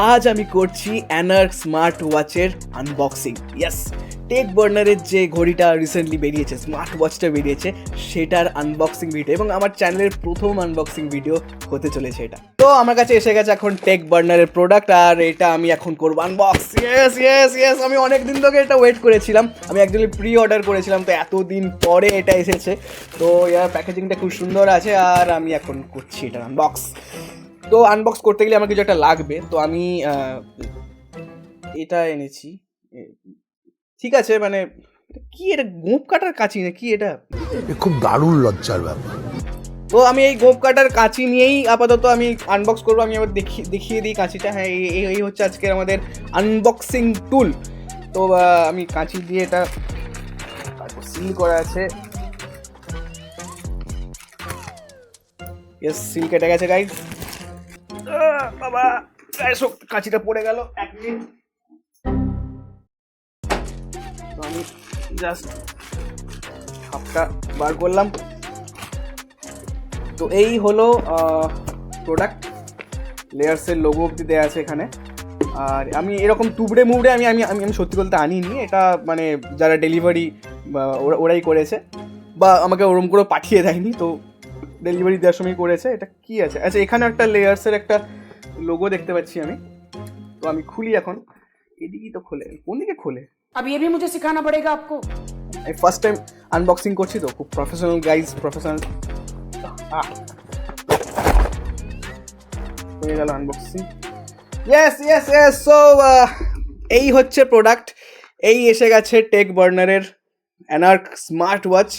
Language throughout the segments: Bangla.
আজ আমি করছি অ্যানার্ক স্মার্ট ওয়াচের আনবক্সিং। ইয়েস, টেক বার্নারের যে ঘড়িটা রিসেন্টলি বেরিয়েছে, স্মার্ট ওয়াচটা বেরিয়েছে, সেটার আনবক্সিং ভিডিও এবং আমার চ্যানেলের প্রথম আনবক্সিং ভিডিও হতে চলেছে এটা। তো আমার কাছে এসে গেছে এখন টেক বার্নারের প্রোডাক্ট, আর এটা আমি এখন করবো আনবক্স। ইয়েস ইয়েস ইয়েস, আমি অনেক দিন থেকে এটা ওয়েট করেছিলাম। আমি অ্যাকচুয়ালি প্রি অর্ডার করেছিলাম, তো এতদিন পরে এটা এসেছে। তো ইয়ার প্যাকেজিংটা খুব সুন্দর আছে, আর আমি এখন করছি এটা আনবক্স। তো আনবক্স করতে গেলে আমার কিছু একটা লাগবে, তো আমি এটা এনেছি। ঠিক আছে, মানে কি এটা, গোঁফ কাটার কাঁচি না কি এটা? খুব দারুণ লজ্জার ব্যাপার। তো আমি এই গোঁফ কাটার কাঁচি নিয়েই আপাতত আমি আনবক্স করবো। আমি আবার দেখিয়ে দিই কাঁচিটা। হ্যাঁ, এই হচ্ছে আজকের আমাদের আনবক্সিং টুল। তো আমি কাঁচি দিয়ে এটা সিল করা আছে। ইয়েস, সিল কেটে গেছে গাইস। বাবা, কাঁচিটা পড়ে গেল। এক মিনিট, তো আমি জাস্ট সবটা বার করলাম। তো এই হলো প্রোডাক্ট। লেয়ার্সের লোগো অবধি দেওয়া আছে এখানে। আর আমি এরকম তুবড়ে মুবড়ে আমি আমি আমি আমি সত্যি বলতে আনিনি এটা, মানে যারা ডেলিভারি বা ওরাই করেছে, বা আমাকে ওরম করে পাঠিয়ে দেয়নি। তো ডেলিভারি দেওয়ার সময় করেছে। এটা কি আছে? আচ্ছা, এখানে একটা লেয়ার্সের একটা লোগো দেখতে পাচ্ছি আমি। তো আমি খুলি এখন। এদিকেই তো খোলে, কোন দিকে খোলে? अब ये भी मुझे सिखाना पड़ेगा आपको। আমি ফার্স্ট টাইম আনবক্সিং করছি, তো খুব প্রফেশনাল গাইজ, প্রফেশনাল। হয়ে গেল unboxing. Yes yes yes. So এই হচ্ছে প্রোডাক্ট। এই এসে গেছে টেক বার্নারের অ্যানার্ক স্মার্ট ওয়াচ।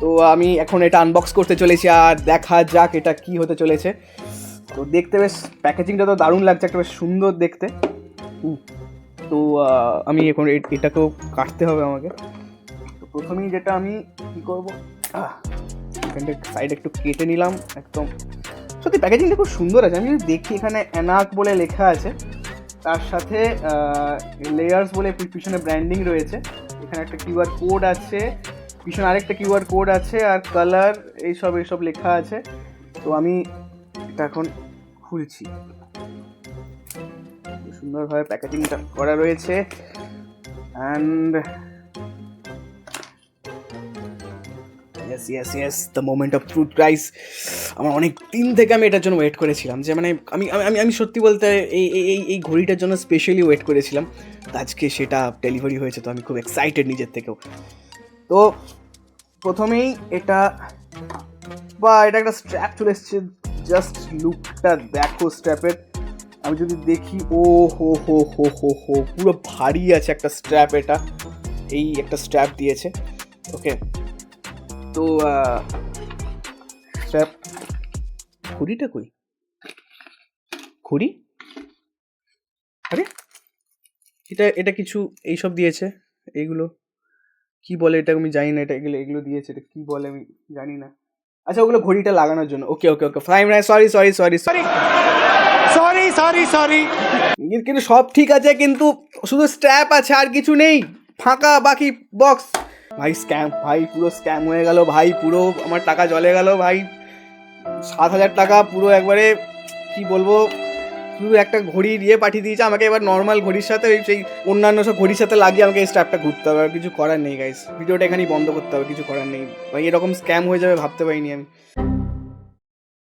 তো আমি এখন এটা আনবক্স করতে চলেছি, আর দেখা যাক এটা কি হতে চলেছে। তো দেখতে বেশ, প্যাকেজিংটা তো দারুণ লাগছে, একটা বেশ সুন্দর দেখতে। তো আমি এখন এটাকেও কাটতে হবে আমাকে। তো প্রথমেই যেটা আমি কী করবো, এখানটা সাইডে একটু কেটে নিলাম একদম। সত্যি প্যাকেজিংটা খুব সুন্দর আছে। আমি যদি দেখি, এখানে অ্যানাক বলে লেখা আছে, তার সাথে লেয়ার্স বলে পিছনে ব্র্যান্ডিং রয়েছে। এখানে একটা কিউআর কোড আছে, পিছনে আরেকটা কিউআর কোড আছে, আর কালার এইসব লেখা আছে। তো আমি এটা এখন খুলছি। সুন্দরভাবে প্যাকেজিংটা করা রয়েছে। And yes yes yes, the moment of truth guys. আমার অনেক দিন থেকে আমি এটার জন্য ওয়েট করেছিলাম, যে মানে আমি আমি আমি সত্যি বলতে এই ঘড়িটার জন্য স্পেশালি ওয়েট করেছিলাম। তো আজকে সেটা ডেলিভারি হয়েছে, তো আমি খুব এক্সাইটেড নিজের থেকেও। তো প্রথমেই এটা একটা স্ট্র্যাপ চলে এসছে। জাস্ট লুকটা দেখো স্ট্র্যাপের। আমি যদি দেখি, ও হো হো হো হো হো, পুরো ভারী আছে একটা স্ট্র্যাপ। এটা এই একটা স্ট্র্যাপ দিয়েছে। ওকে, তো স্ট্র্যাপ। ঘড়িটা কই? ঘড়ি? আরে এটা কিছু এইসব দিয়েছে। এইগুলো কি বলে এটা আমি জানি না। এটা এগুলো দিয়েছে, এটা কি বলে আমি জানি না। আচ্ছা, ওগুলো ঘড়িটা লাগানোর জন্য। Okay okay okay, fine. Sorry sorry sorry sorry sorry sorry sorry. কিন্তু সব ঠিক আছে, কিন্তু শুধু স্ট্র্যাপ আছে, আর কিছু নেই, ফাঁকা বাকি বক্স। ভাই স্ক্যাম, ভাই পুরো স্ক্যাম হয়ে গেল ভাই। পুরো আমার টাকা জলে গেল ভাই। 7,000 টাকা পুরো একবারে, কি বলবো, শুধু একটা ঘড়ি দিয়ে পাঠিয়ে দিয়েছে আমাকে। এবার নর্মাল ঘড়ির সাথে সেই অন্যান্য সব ঘড়ির সাথে লাগিয়ে আমাকে এই স্ট্র্যাপটা ঘুরতে হবে। আর কিছু করার নেই গাইস, ভিডিওটা এখানেই বন্ধ করতে হবে, কিছু করার নেই ভাই। এরকম স্ক্যাম হয়ে যাবে ভাবতে পারিনি আমি।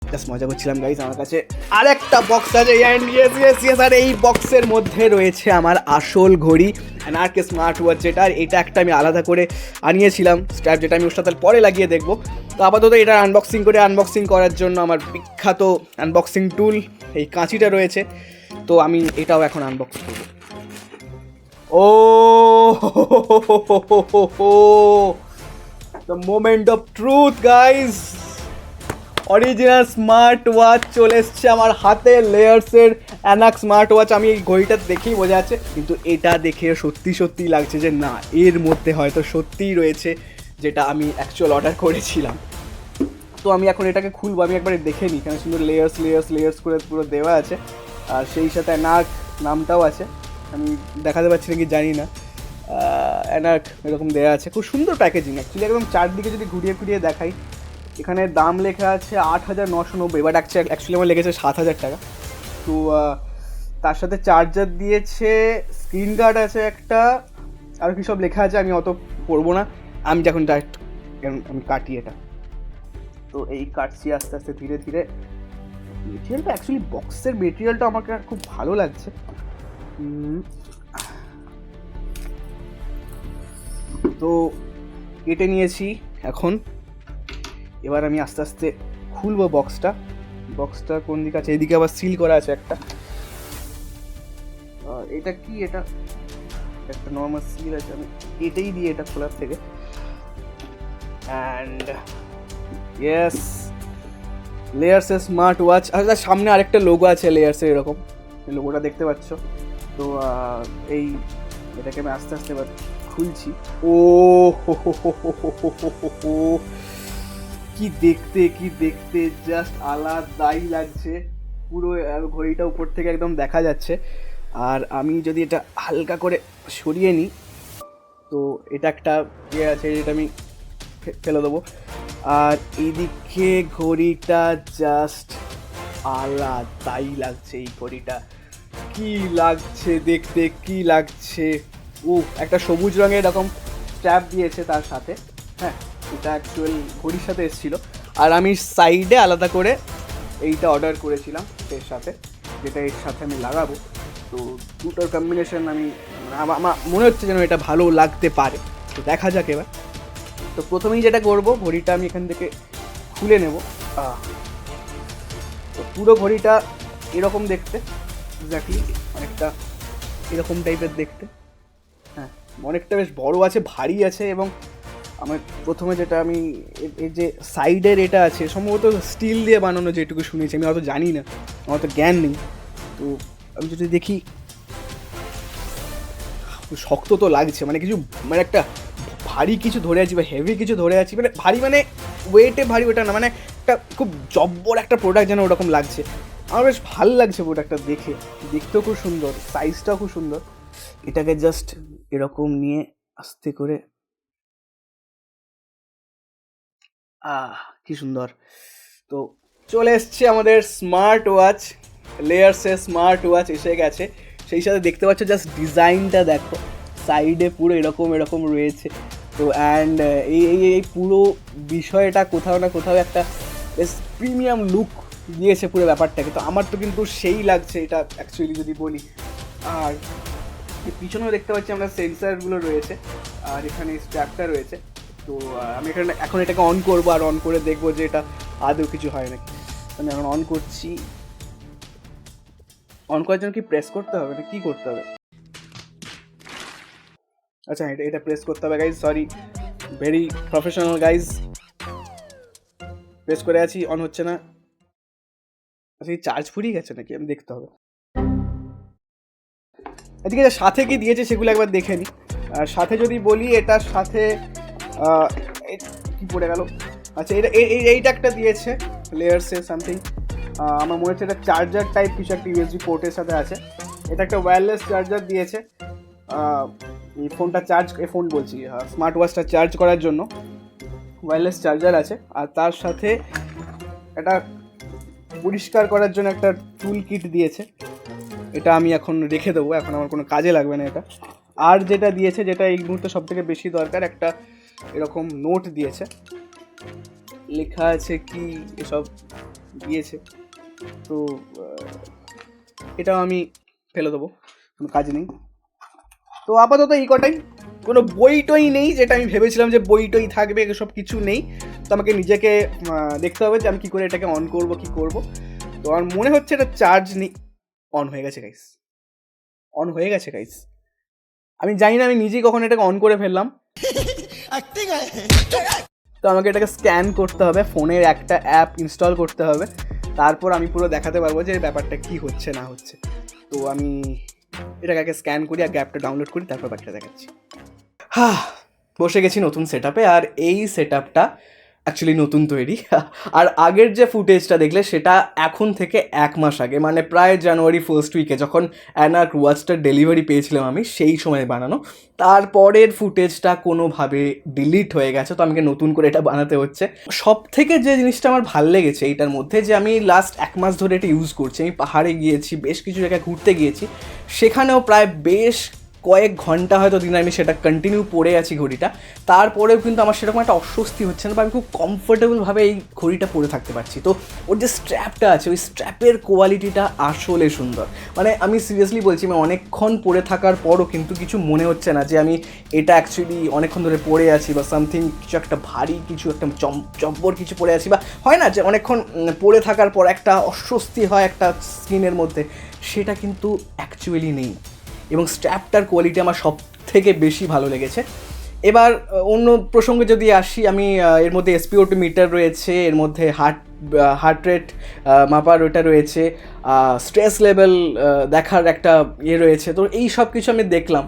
জাস্ট মজা করছিলাম গাইস। আমার কাছে আরেকটা বক্স আছে, আর এই বক্সের মধ্যে রয়েছে আমার আসল ঘড়ি, অ্যানার্ক স্মার্ট ওয়াচ যেটা। আর এটা একটা আমি আলাদা করে আনিয়েছিলাম স্ট্র্যাপ, যেটা আমি ওর সাথে পরে লাগিয়ে দেখবো। তো আপাতত এটা আনবক্সিং করার জন্য আমার বিখ্যাত আনবক্সিং টুল এই কাঁচিটা রয়েছে। তো আমি এটাও এখন আনবক্স করবো। Oh the moment of truth guys. Original smart watch চলে এসছে আমার হাতে, লেয়ার্সের অ্যানাক স্মার্ট ওয়াচ। আমি এই ঘড়িটা দেখেই বোঝা যাচ্ছে, কিন্তু এটা দেখে সত্যি লাগছে যে না, এর মধ্যে হয়তো সত্যিই রয়েছে যেটা আমি অ্যাকচুয়াল অর্ডার করেছিলাম। তো আমি এখন এটাকে খুলবো। আমি একবার দেখে নিই, কেন সুন্দর লেয়ার্স করে পুরো দেওয়া আছে, আর সেই সাথে অ্যানাক নামটাও আছে। আমি দেখাতে পারছি নাকি জানি না, অ্যানাক এরকম দেওয়া আছে। খুব সুন্দর প্যাকেজিং অ্যাকচুয়ালি, একদম চারদিকে যদি ঘুরিয়ে দেখাই। এখানে দাম লেখা আছে 8,990, বাট অ্যাকচুয়ালি আমার লেগেছে 7,000 টাকা। তো তার সাথে চার্জার দিয়েছে, স্ক্রিন গার্ড আছে একটা, আর কি সব লেখা আছে আমি অত পড়বো না। আমি যখন ডাইরেক্ট আমি কাটি এটা, তো এই কাটছি আস্তে আস্তে ধীরে ধীরে। মেটেরিয়ালটা অ্যাকচুয়ালি বক্সের মেটেরিয়ালটা আমাকে খুব ভালো লাগছে। তো কেটে নিয়েছি এখন। এবার আমি আস্তে আস্তে খুলবো বক্সটা কোন দিকে আছে, এদিকে আবার সিল করা আছে একটা। এটা কি, এটা একটা নর্মাল সিল আছে, আমি এটাই দিয়ে এটা খোলার থেকে। অ্যান্ড ইয়েস, লেয়ার্সের স্মার্ট ওয়াচ। আর তার সামনে আরেকটা লোগো আছে লেয়ার্সের, এরকম লোগোটা দেখতে পাচ্ছ। তো এই এটাকে আমি আস্তে আস্তে এবার খুলছি। ও হো হো হো হো হো হো হো হো, কি দেখতে জাস্ট আলাদাই লাগছে। পুরো ঘড়িটা উপর থেকে একদম দেখা যাচ্ছে। আর আমি যদি এটা হালকা করে সরিয়ে নিই, তো এটা একটা ইয়ে আছে, যেটা আমি ফেলে দেবো। আর এইদিকে ঘড়িটা জাস্ট আলাদাই লাগছে। এই ঘড়িটা কি লাগছে দেখতে, কি লাগছে। একটা সবুজ রঙের এরকম স্ট্র্যাপ দিয়েছে তার সাথে। হ্যাঁ, এটা অ্যাকচুয়াল ঘড়ির সাথে এসেছিলো। আর আমি সাইডে আলাদা করে এইটা অর্ডার করেছিলাম এর সাথে, যেটা এর সাথে আমি লাগাবো। তো দুটোর কম্বিনেশন আমার মনে হচ্ছে যেন এটা ভালো লাগতে পারে। তো দেখা যাক এবার। তো প্রথমেই যেটা করব, ঘড়িটা আমি এখান থেকে খুলে নেব। তো পুরো ঘড়িটা এরকম দেখতে, এক্স্যাক্টলি অনেকটা এরকম টাইপের দেখতে। হ্যাঁ, অনেকটা বেশ বড় আছে, ভারী আছে। এবং আমার প্রথমে যেটা আমি এই যে সাইডের এটা আছে, সম্ভবত স্টিল দিয়ে বানানো, যেটুকু শুনেছি, আমি অত জানি না, আমার তো জ্ঞান নেই। তো আমি যদি দেখি, শক্ত তো লাগছে, মানে কিছু, মানে একটা ভারী কিছু ধরে আছি বা হেভি কিছু ধরে আছি। মানে ভারী মানে ওয়েটে ভারী, ওটা না, মানে একটা খুব জব্বর একটা প্রোডাক্ট যেন ওরকম লাগছে। আমার বেশ ভালো লাগছে প্রোডাক্টটা দেখে, দেখতেও খুব সুন্দর, সাইজটাও খুব সুন্দর। এটাকে জাস্ট এরকম নিয়ে আস্তে করে, কি সুন্দর। তো চলে এসছে আমাদের স্মার্ট ওয়াচ, লেয়ার্সের স্মার্ট ওয়াচ এসে গেছে। সেই সাথে দেখতে পাচ্ছ জাস্ট ডিজাইনটা দেখো, সাইডে পুরো এরকম এরকম রয়েছে। তো অ্যান্ড এই পুরো বিষয়টা কোথাও না কোথাও একটা বেশ প্রিমিয়াম লুক দিয়েছে পুরো ব্যাপারটাকে। তো আমার তো কিন্তু সেই লাগছে এটা অ্যাকচুয়ালি যদি বলি। আর পিছনেও দেখতে পাচ্ছি আমরা সেন্সারগুলো রয়েছে, আর এখানে স্ট্র্যাপটা রয়েছে। তো আমি এখন এটাকে অন করবো, আর অন করে দেখবো যে এটা আদৌ কিছু হয় নাকি। আমি এখন অন করছি। অন করার জন্য কি প্রেস করতে হবে না কি করতে হবে? আচ্ছা, এটা প্রেস করতে হবে guys, sorry, very professional guys. Press করে আছি, অন হচ্ছে না। আচ্ছা, এই চার্জ ফুরিয়ে গেছে নাকি, আমি দেখতে হবে। এদিকে সাথে কি দিয়েছে সেগুলো একবার দেখে নিই। আর সাথে যদি বলি, এটার সাথে কি পড়ে গেল, আচ্ছা এইটা একটা দিয়েছে লেয়ার্সে সামথিং। আমার মনে হচ্ছে এটা চার্জার টাইপ কিছু একটা, ইউএসবি পোর্টের সাথে আছে। এটা একটা ওয়্যারলেস চার্জার দিয়েছে। এই ফোনটা চার্জ, ফোন বলছি, স্মার্ট ওয়াচটা চার্জ করার জন্য ওয়্যারলেস চার্জার আছে। আর তার সাথে এটা পরিষ্কার করার জন্য একটা টুল কিট দিয়েছে। এটা আমি এখন রেখে দেবো, এখন আমার কোনো কাজে লাগবে না এটা। আর যেটা দিয়েছে, যেটা এই মুহূর্তে সব থেকে বেশি দরকার, একটা এরকম নোট দিয়েছে, লেখা আছে কি এসব দিয়েছে। তো এটাও আমি ফেলে দেবো, কোনো কাজ নেই। তো আপাতত এই কটাই, কোনো বই টই নেই, যেটা আমি ভেবেছিলাম যে বই টই থাকবে, এসব কিছু নেই। তো আমাকে নিজেকে দেখতে হবে যে আমি কী করে এটাকে অন করবো, কী করবো। তো আমার মনে হচ্ছে এটা চার্জ নেই। অন হয়ে গেছে গাইস, অন হয়ে গেছে গাইস। আমি জানি না আমি নিজেই কখন এটাকে অন করে ফেললাম। তো আমাকে এটাকে স্ক্যান করতে হবে, ফোনের একটা অ্যাপ ইনস্টল করতে হবে, তারপর আমি পুরো দেখাতে পারবো যে এই ব্যাপারটা কী হচ্ছে না হচ্ছে। তো আমি এটাকে আগে স্ক্যান করি, আগে অ্যাপটা ডাউনলোড করি, তারপর ব্যাপারটা দেখাচ্ছি। বসে গেছি নতুন সেট আপে। আর এই সেট আপটা অ্যাকচুয়ালি নতুন তৈরি। আর আগের যে ফুটেজটা দেখলে সেটা এখন থেকে 1 মাস আগে, মানে প্রায় জানুয়ারি ফার্স্ট উইকে যখন অ্যানাক ওয়াচটার ডেলিভারি পেয়েছিলাম আমি, সেই সময় বানানো। তারপরের ফুটেজটা কোনোভাবে ডিলিট হয়ে গেছে, তো আমাকে নতুন করে এটা বানাতে হচ্ছে। সব থেকে যে জিনিসটা আমার ভাল লেগেছে এইটার মধ্যে, যে আমি লাস্ট 1 মাস ধরে এটা ইউজ করছি। আমি পাহাড়ে গিয়েছি, বেশ কিছু জায়গায় ঘুরতে গিয়েছি, সেখানেও প্রায় বেশ কয়েক ঘন্টা হয়তো দিনে আমি সেটা কন্টিনিউ পরে আছি ঘড়িটা। তারপরেও কিন্তু আমার সেরকম একটা অস্বস্তি হচ্ছে না, বা আমি খুব কমফোর্টেবলভাবে এই ঘড়িটা পরে থাকতে পারছি। তো ওর যে স্ট্র্যাপটা আছে, ওই স্ট্র্যাপের কোয়ালিটিটা আসলে সুন্দর। মানে আমি সিরিয়াসলি বলছি, আমি অনেকক্ষণ পরে থাকার পরও কিন্তু কিছু মনে হচ্ছে না যে আমি এটা অ্যাকচুয়ালি অনেকক্ষণ ধরে পরে আছি, বা সামথিং কিছু একটা ভারী কিছু একটা চব্বর কিছু পরে আছি, বা হয় না যে অনেকক্ষণ পরে থাকার পর একটা অস্বস্তি হয় একটা স্কিনের মধ্যে, সেটা কিন্তু অ্যাকচুয়ালি নেই। এবং স্ট্র্যাপটার কোয়ালিটি আমার সব থেকে বেশি ভালো লেগেছে। এবার অন্য প্রসঙ্গে যদি আসি, আমি এর মধ্যে SpO2 মিটার রয়েছে, এর মধ্যে হার্ট রেট মাপার ওটা রয়েছে, স্ট্রেস লেভেল দেখার একটা রয়েছে। তো এই সব কিছু আমি দেখলাম,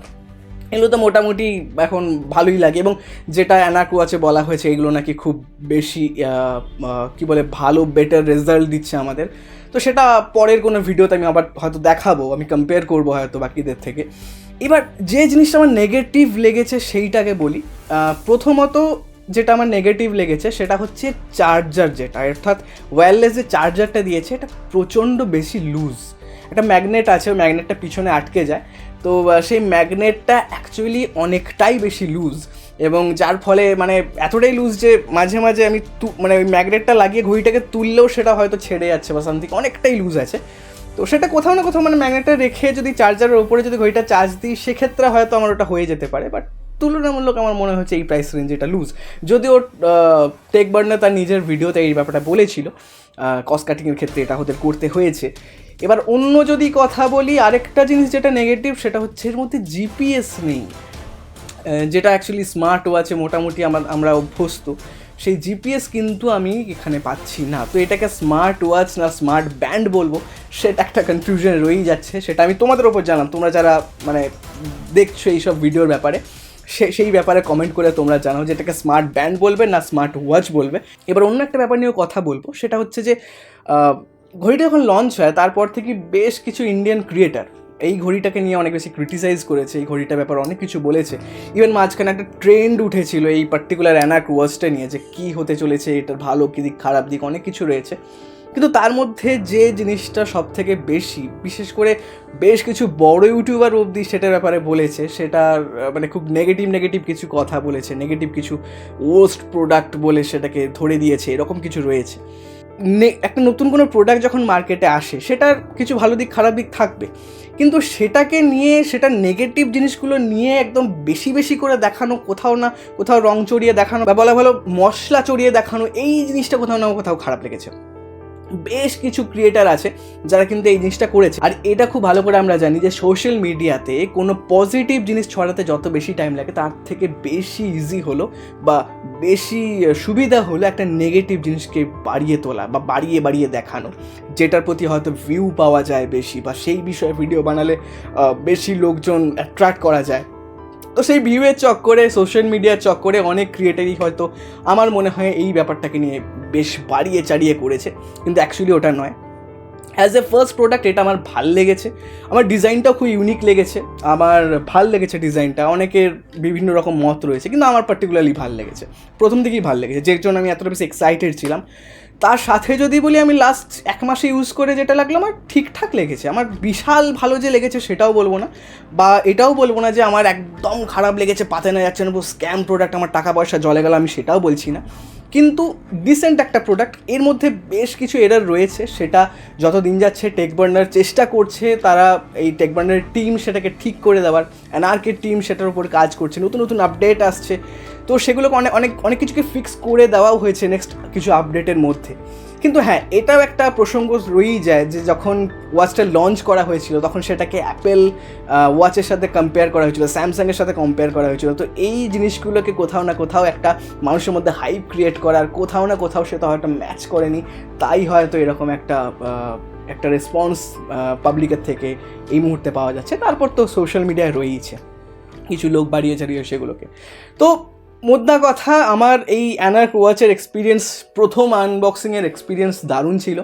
এগুলো তো মোটামুটি এখন ভালোই লাগে। এবং যেটা অ্যানাক ওয়াচে বলা হয়েছে, এগুলো নাকি খুব বেশি কী বলে ভালো বেটার রেজাল্ট দিচ্ছে আমাদের। তো সেটা পরের কোনো ভিডিওতে আমি আবার হয়তো দেখাবো, আমি কম্পেয়ার করবো হয়তো বাকিদের থেকে। এবার যে জিনিসটা আমার নেগেটিভ লেগেছে সেইটাকে বলি। প্রথমত যেটা আমার নেগেটিভ লেগেছে সেটা হচ্ছে চার্জার, যেটা অর্থাৎ ওয়্যারলেস যে চার্জারটা দিয়েছে এটা প্রচণ্ড বেশি লুজ। একটা ম্যাগনেট আছে, ওই ম্যাগনেটটা পিছনে আটকে যায়। তো সেই ম্যাগনেটটা অ্যাকচুয়ালি অনেকটাই বেশি লুজ, এবং যার ফলে মানে এতটাই লুজ যে মাঝে মাঝে আমি মানে ওই ম্যাগনেটটা লাগিয়ে ঘড়িটাকে তুললেও সেটা হয়তো ছেড়ে যাচ্ছে বা সামথিং, অনেকটাই লুজ আছে। তো সেটা কোথাও না কোথাও মানে ম্যাগনেটটা রেখে যদি চার্জারের ওপরে যদি ঘড়িটা চার্জ দিই, সেক্ষেত্রে হয়তো আমার ওটা হয়ে যেতে পারে। বাট তুলনামূলক আমার মনে হচ্ছে এই প্রাইস রেঞ্জে এটা লুজ। যদিও টেক বার্নার তার নিজের ভিডিওতে এই ব্যাপারটা বলেছিল, কস্ট কাটিংয়ের ক্ষেত্রে এটা ওদের করতে হয়েছে। এবার অন্য যদি কথা বলি, আরেকটা জিনিস যেটা নেগেটিভ সেটা হচ্ছে এর মধ্যে জিপিএস নেই, যেটা অ্যাকচুয়ালি স্মার্ট ওয়াচে মোটামুটি আমরা অভ্যস্ত। সেই জিপিএস কিন্তু আমি এখানে পাচ্ছি না। তো এটাকে স্মার্ট ওয়াচ না স্মার্ট ব্যান্ড বলবো, সেটা একটা কনফিউশন রয়েই যাচ্ছে। সেটা আমি তোমাদের ওপর জানাম, তোমরা যারা মানে দেখছো এইসব ভিডিওর ব্যাপারে, সেই ব্যাপারে কমেন্ট করে তোমরা জানাও যে এটাকে স্মার্ট ব্যান্ড বলবে না স্মার্ট ওয়াচ বলবে। এবার অন্য একটা ব্যাপার নিয়েও কথা বলবো, সেটা হচ্ছে যে ঘড়িটা যখন লঞ্চ হয় তারপর থেকে বেশ কিছু ইন্ডিয়ান ক্রিয়েটার এই ঘড়িটাকে নিয়ে অনেক বেশি ক্রিটিসাইজ করেছে, এই ঘড়িটার ব্যাপারে অনেক কিছু বলেছে। ইভেন মাঝখানে একটা ট্রেন্ড উঠেছিল এই পার্টিকুলার অ্যানাক ওয়াচটা নিয়ে, যে কী হতে চলেছে, এটার ভালো কী দিক খারাপ দিক অনেক কিছু রয়েছে। কিন্তু তার মধ্যে যে জিনিসটা সব থেকে বেশি, বিশেষ করে বেশ কিছু বড় ইউটিউবার অবধি সেটার ব্যাপারে বলেছে, সেটার মানে খুব নেগেটিভ কিছু কথা বলেছে, নেগেটিভ কিছু ওয়ার্স্ট প্রোডাক্ট বলে সেটাকে ধরে দিয়েছে, এরকম কিছু রয়েছে। একটা নতুন কোনো প্রোডাক্ট যখন মার্কেটে আসে, সেটার কিছু ভালো দিক খারাপ দিক থাকবে, কিন্তু সেটাকে নিয়ে সেটার নেগেটিভ জিনিসগুলো নিয়ে একদম বেশি করে দেখানো, কোথাও না কোথাও রং চড়িয়ে দেখানো, বা বলা ভালো মশলা চড়িয়ে দেখানো, এই জিনিসটা কোথাও না কোথাও খারাপ লেগেছে। বেশ কিছু ক্রিয়েটার আছে যারা কিন্তু এই জিনিসটা করেছে। আর এটা খুব ভালো করে আমরা জানি যে সোশ্যাল মিডিয়াতে কোনো পজিটিভ জিনিস ছড়াতে যত বেশি টাইম লাগে, তার থেকে বেশি ইজি হলো বা বেশি সুবিধা হলো একটা নেগেটিভ জিনিসকে বাড়িয়ে তোলা বা বাড়িয়ে দেখানো, যেটার প্রতি হয়তো ভিউ পাওয়া যায় বেশি, বা সেই বিষয়ে ভিডিও বানালে বেশি লোকজন অ্যাট্রাক্ট করা যায়। তো সেই ভিউয়ের চক্করে, সোশ্যাল মিডিয়ার চক্করে অনেক ক্রিয়েটারই হয়তো আমার মনে হয় এই ব্যাপারটাকে নিয়ে বেশ বাড়িয়ে চাড়িয়ে করেছে, কিন্তু অ্যাকচুয়ালি ওটা নয়। অ্যাজ এ ফার্স্ট প্রোডাক্ট এটা আমার ভাল লেগেছে, আমার ডিজাইনটাও খুব ইউনিক লেগেছে, আমার ভাল লেগেছে ডিজাইনটা। অনেকের বিভিন্ন রকম মত রয়েছে, কিন্তু আমার পার্টিকুলারলি ভাল লেগেছে, প্রথম থেকেই ভাল লেগেছে, যে জন্য আমি এতটা বেশি এক্সাইটেড ছিলাম। তার সাথে যদি বলি, আমি লাস্ট 1 মাসে ইউজ করে যেটা লাগলো আমার ঠিকঠাক লেগেছে। আমার বিশাল ভালো যে লেগেছে সেটাও বলবো না, বা এটাও বলবো না যে আমার একদম খারাপ লেগেছে, পাতে না যাচ্ছে না, স্ক্যাম প্রোডাক্ট, আমার টাকা পয়সা জলে গেল, আমি সেটাও বলছি না। কিন্তু ডিসেন্ট একটা প্রোডাক্ট। এর মধ্যে বেশ কিছু এরর রয়েছে, সেটা যত দিন যাচ্ছে টেক বার্নার চেষ্টা করছে, তারা এই টেক বার্নারের টিম সেটাকে ঠিক করে দেওয়ার, অ্যানার্কের টিম সেটার উপর কাজ করছে, নতুন আপডেট আসছে, তো সেগুলোকে অনেক কিছুকে ফিক্স করে দেওয়াও হয়েছে নেক্সট কিছু আপডেটের মধ্যে। কিন্তু হ্যাঁ, এটাও একটা প্রসঙ্গ রয়েই যায় যে যখন ওয়াচটা লঞ্চ করা হয়েছিল তখন সেটাকে অ্যাপেল ওয়াচের সাথে কম্পেয়ার করা হয়েছিল, স্যামসাংয়ের সাথে কম্পেয়ার করা হয়েছিল। তো এই জিনিসগুলোকে কোথাও না কোথাও একটা মানুষের মধ্যে হাইপ ক্রিয়েট করার, কোথাও না কোথাও সেটা হয়তো ম্যাচ করেনি, তাই হয়তো এরকম একটা রেসপন্স পাবলিকের থেকে এই মুহূর্তে পাওয়া যাচ্ছে। তারপর তো সোশ্যাল মিডিয়ায় রয়েইছে, কিছু লোক বাড়িয়ে চাড়িয়ে সেগুলোকে। তো মোদ্দা কথা, আমার এই অ্যানার্ক ওয়াচের এক্সপিরিয়েন্স, প্রথম আনবক্সিংয়ের এক্সপিরিয়েন্স দারুণ ছিল।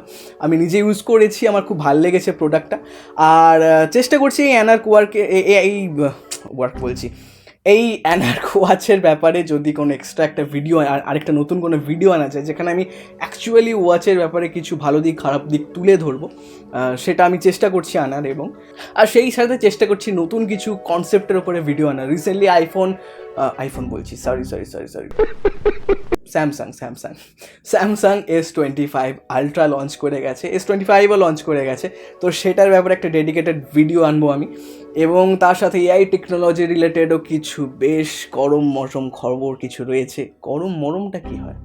আমি নিজে ইউজ করেছি, আমার খুব ভালো লেগেছে প্রোডাক্টটা। আর চেষ্টা করছি এই অ্যানার্ক ওয়ার্ক বলছি, এই অ্যানার্ক ওয়াচের ব্যাপারে যদি কোনো এক্সট্রা একটা ভিডিও আরেকটা নতুন কোনো ভিডিও আনা যায়, যেখানে আমি অ্যাকচুয়ালি ওয়াচের ব্যাপারে কিছু ভালো দিক খারাপ দিক তুলে ধরবো, সেটা আমি চেষ্টা করছি আনার। এবং আর সেই সাথে চেষ্টা করছি নতুন কিছু কনসেপ্টের ওপরে ভিডিও আনার। রিসেন্টলি আইফোন বলছি, sorry Samsung S25 ultra launch করে গেছে, S25ও লঞ্চ করে গেছে। তো সেটার ব্যাপারে একটা ডেডিকেটেড ভিডিও আনবো আমি। এবং তার সাথে এআই টেকনোলজি রিলেটেডও কিছু বেশ গরম মরম খবর কিছু রয়েছে। গরম মরমটা কি হয়?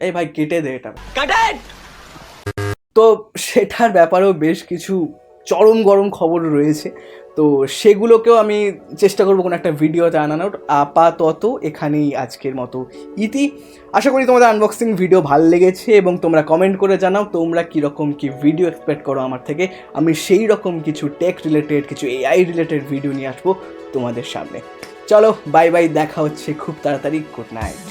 এই ভাই কেটে দে এটা। তো সেটার ব্যাপারেও বেশ কিছু চরম গরম খবর রয়েছে। তো সেগুলোকেও আমি চেষ্টা করবো কোনো একটা ভিডিওতে আনানোর। আপাতত এখানেই আজকের মতো ইতি। আশা করি তোমাদের আনবক্সিং ভিডিও ভালো লেগেছে এবং তোমরা কমেন্ট করে জানাও তোমরা কীরকম কী ভিডিও এক্সপেক্ট করো আমার থেকে। আমি সেই রকম কিছু টেক রিলেটেড, কিছু এআই রিলেটেড ভিডিও নিয়ে আসবো তোমাদের সামনে। চলো বাই বাই, দেখা হচ্ছে খুব তাড়াতাড়ি। Good night.